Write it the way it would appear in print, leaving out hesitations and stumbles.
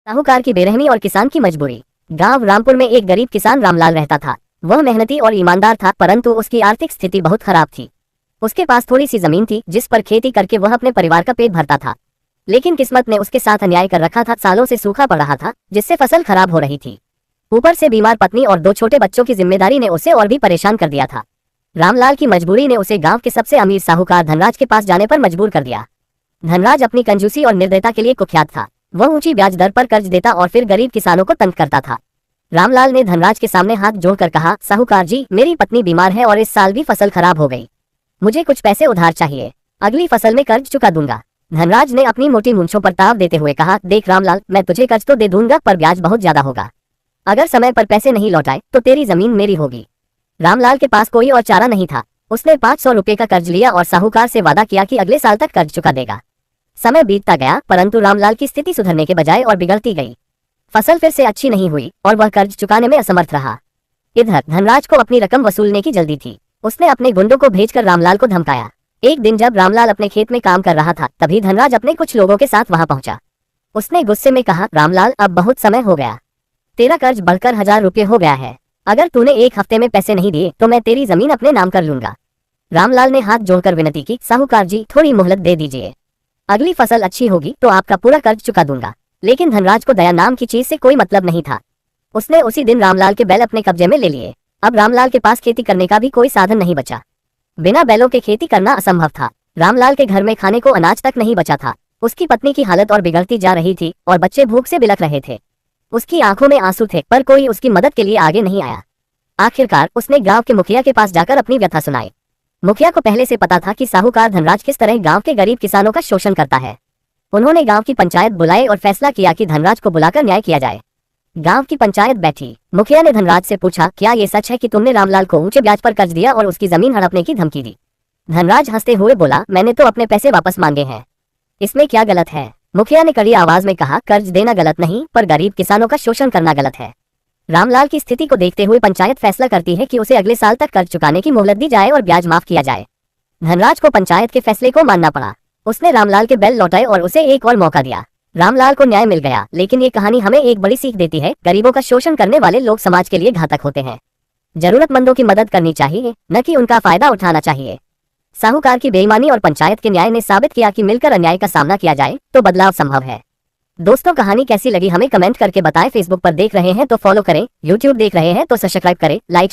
साहूकार की बेरहमी और किसान की मजबूरी। गांव रामपुर में एक गरीब किसान रामलाल रहता था। वह मेहनती और ईमानदार था, परंतु उसकी आर्थिक स्थिति बहुत खराब थी। उसके पास थोड़ी सी जमीन थी जिस पर खेती करके वह अपने परिवार का पेट भरता था। लेकिन किस्मत ने उसके साथ अन्याय कर रखा था। सालों से सूखा पड़ रहा था जिससे फसल खराब हो रही थी। ऊपर से बीमार पत्नी और 2 छोटे बच्चों की जिम्मेदारी ने उसे और भी परेशान कर दिया था। रामलाल की मजबूरी ने उसे गांव के सबसे अमीर साहूकार धनराज के पास जाने पर मजबूर कर दिया। धनराज अपनी कंजूसी और निर्दयता के लिए कुख्यात था। वह ऊंची ब्याज दर पर कर्ज देता और फिर गरीब किसानों को तंग करता था। रामलाल ने धनराज के सामने हाथ जोड़कर कहा, साहूकार जी, मेरी पत्नी बीमार है और इस साल भी फसल खराब हो गई। मुझे कुछ पैसे उधार चाहिए, अगली फसल में कर्ज चुका दूंगा। धनराज ने अपनी मोटी मूंछों पर ताव देते हुए कहा, देख रामलाल, मैं तुझे कर्ज तो दे दूंगा पर ब्याज बहुत ज्यादा होगा। अगर समय पर पैसे नहीं लौटाए तो तेरी जमीन मेरी होगी। रामलाल के पास कोई और चारा नहीं था। उसने 500 रुपए का कर्ज लिया और साहूकार से वादा किया कि अगले साल तक कर्ज चुका देगा। समय बीतता गया, परंतु रामलाल की स्थिति सुधरने के बजाय और बिगड़ती गई। फसल फिर से अच्छी नहीं हुई और वह कर्ज चुकाने में असमर्थ रहा। इधर धनराज को अपनी रकम वसूलने की जल्दी थी। उसने अपने गुंडों को भेजकर रामलाल को धमकाया। एक दिन जब रामलाल अपने खेत में काम कर रहा था, तभी धनराज अपने कुछ लोगों के साथ वहां पहुंचा। उसने गुस्से में कहा, रामलाल, अब बहुत समय हो गया। तेरा कर्ज बढ़कर 1000 रुपये हो गया है। अगर तूने 1 हफ्ते में पैसे नहीं दिए तो मैं तेरी जमीन अपने नाम कर लूंगा। रामलाल ने हाथ जोड़कर विनती की, साहूकार जी, थोड़ी मोहलत दे दीजिए। अगली फसल अच्छी होगी तो आपका पूरा कर्ज चुका दूंगा। लेकिन धनराज को दया नाम की चीज से कोई मतलब नहीं था। उसने उसी दिन रामलाल के बैल अपने कब्जे में ले लिए। अब रामलाल के पास खेती करने का भी कोई साधन नहीं बचा। बिना बैलों के खेती करना असंभव था। रामलाल के घर में खाने को अनाज तक नहीं बचा था। उसकी पत्नी की हालत और बिगड़ती जा रही थी और बच्चे भूख से बिलख रहे थे। उसकी आंखों में आंसू थे, पर कोई उसकी मदद के लिए आगे नहीं आया। आखिरकार उसने गांव के मुखिया के पास जाकर अपनी व्यथा सुनाई। मुखिया को पहले से पता था कि साहूकार धनराज किस तरह गांव के गरीब किसानों का शोषण करता है। उन्होंने गांव की पंचायत बुलाई और फैसला किया कि धनराज को बुलाकर न्याय किया जाए। गांव की पंचायत बैठी। मुखिया ने धनराज से पूछा, क्या ये सच है कि तुमने रामलाल को ऊंचे ब्याज पर कर्ज दिया और उसकी जमीन हड़पने की धमकी दी? धनराज हंसते हुए बोला, मैंने तो अपने पैसे वापस मांगे हैं, इसमें क्या गलत है? मुखिया ने कड़ी आवाज में कहा, कर्ज देना गलत नहीं, पर गरीब किसानों का शोषण करना गलत है। रामलाल की स्थिति को देखते हुए पंचायत फैसला करती है कि उसे अगले साल तक कर्ज चुकाने की मोहलत दी जाए और ब्याज माफ किया जाए। धनराज को पंचायत के फैसले को मानना पड़ा। उसने रामलाल के बैल लौटाए और उसे एक और मौका दिया। रामलाल को न्याय मिल गया। लेकिन ये कहानी हमें एक बड़ी सीख देती है, गरीबों का शोषण करने वाले लोग समाज के लिए घातक होते हैं। जरूरतमंदों की मदद करनी चाहिए, न कि उनका फायदा उठाना चाहिए। साहूकार की बेईमानी और पंचायत के न्याय ने साबित किया कि मिलकर अन्याय का सामना किया जाए तो बदलाव संभव है। दोस्तों, कहानी कैसी लगी हमें कमेंट करके बताएं। फेसबुक पर देख रहे हैं तो फॉलो करें, यूट्यूब देख रहे हैं तो सब्सक्राइब करें, लाइक